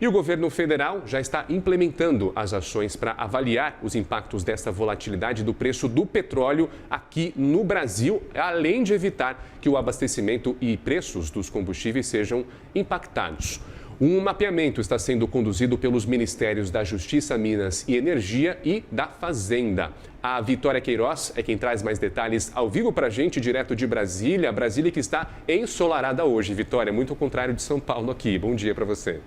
E o governo federal já está implementando as ações para avaliar os impactos dessa volatilidade do preço do petróleo aqui no Brasil, além de evitar que o abastecimento e preços dos combustíveis sejam impactados. Um mapeamento está sendo conduzido pelos Ministérios da Justiça, Minas e Energia e da Fazenda. A Vitória Queiroz é quem traz mais detalhes ao vivo para a gente, direto de Brasília. Brasília que está ensolarada hoje. Vitória, muito ao contrário de São Paulo aqui. Bom dia para você.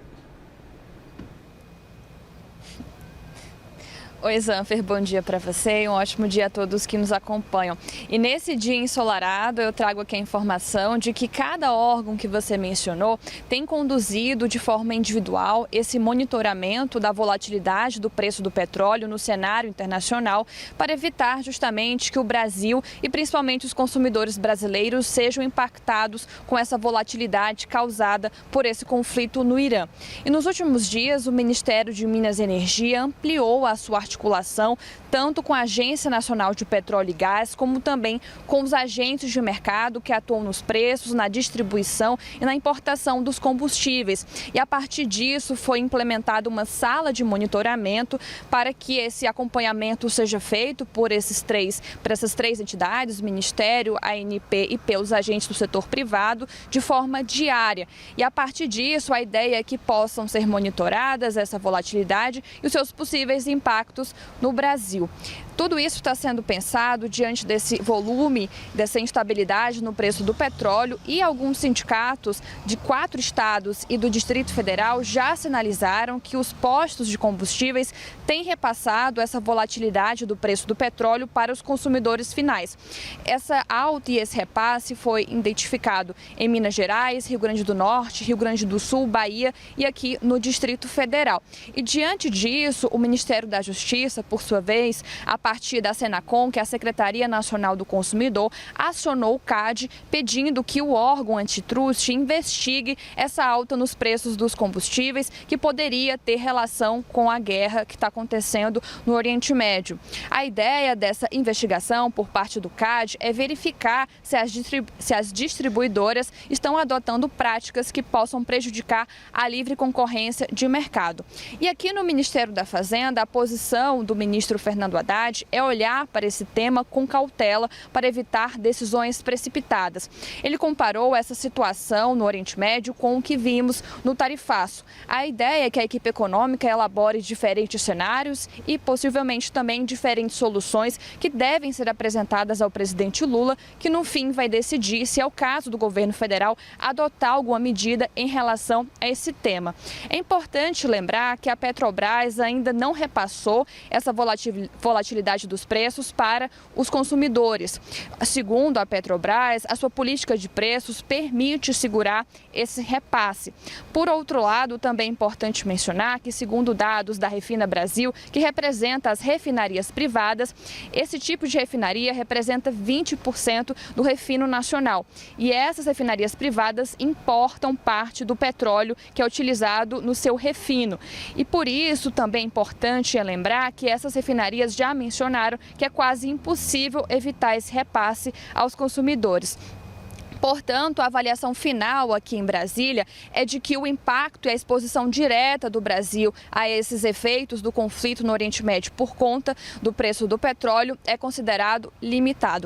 Oi, Zanfer, bom dia para você e um ótimo dia a todos que nos acompanham. E nesse dia ensolarado, eu trago aqui a informação de que cada órgão que você mencionou tem conduzido de forma individual esse monitoramento da volatilidade do preço do petróleo no cenário internacional para evitar justamente que o Brasil e principalmente os consumidores brasileiros sejam impactados com essa volatilidade causada por esse conflito no Irã. E nos últimos dias, o Ministério de Minas e Energia ampliou a sua articulação tanto com a Agência Nacional de Petróleo e Gás, como também com os agentes de mercado que atuam nos preços, na distribuição e na importação dos combustíveis. E a partir disso foi implementada uma sala de monitoramento para que esse acompanhamento seja feito por essas três entidades, o Ministério, a ANP e pelos agentes do setor privado, de forma diária. E a partir disso, a ideia é que possam ser monitoradas essa volatilidade e os seus possíveis impactos no Brasil. Tudo isso está sendo pensado diante desse volume, dessa instabilidade no preço do petróleo, e alguns sindicatos de 4 estados e do Distrito Federal já sinalizaram que os postos de combustíveis têm repassado essa volatilidade do preço do petróleo para os consumidores finais. Essa alta e esse repasse foi identificado em Minas Gerais, Rio Grande do Norte, Rio Grande do Sul, Bahia e aqui no Distrito Federal. E diante disso, o Ministério da Justiça, por sua vez, a partir da Senacom, que é a Secretaria Nacional do Consumidor, acionou o CAD pedindo que o órgão antitruste investigue essa alta nos preços dos combustíveis que poderia ter relação com a guerra que está acontecendo no Oriente Médio. A ideia dessa investigação por parte do CAD é verificar se as distribuidoras estão adotando práticas que possam prejudicar a livre concorrência de mercado. E aqui no Ministério da Fazenda, a posição do ministro Fernando Haddad é olhar para esse tema com cautela para evitar decisões precipitadas. Ele comparou essa situação no Oriente Médio com o que vimos no tarifaço. A ideia é que a equipe econômica elabore diferentes cenários e possivelmente também diferentes soluções que devem ser apresentadas ao presidente Lula, que no fim vai decidir se é o caso do governo federal adotar alguma medida em relação a esse tema. É importante lembrar que a Petrobras ainda não repassou essa volatilidade dos preços para os consumidores. Segundo a Petrobras, a sua política de preços permite segurar esse repasse. Por outro lado, também é importante mencionar que, segundo dados da Refina Brasil, que representa as refinarias privadas, esse tipo de refinaria representa 20% do refino nacional. E essas refinarias privadas importam parte do petróleo que é utilizado no seu refino. E por isso também é importante lembrar que essas refinarias já mencionaram que é quase impossível evitar esse repasse aos consumidores. Portanto, a avaliação final aqui em Brasília é de que o impacto e a exposição direta do Brasil a esses efeitos do conflito no Oriente Médio por conta do preço do petróleo é considerado limitado.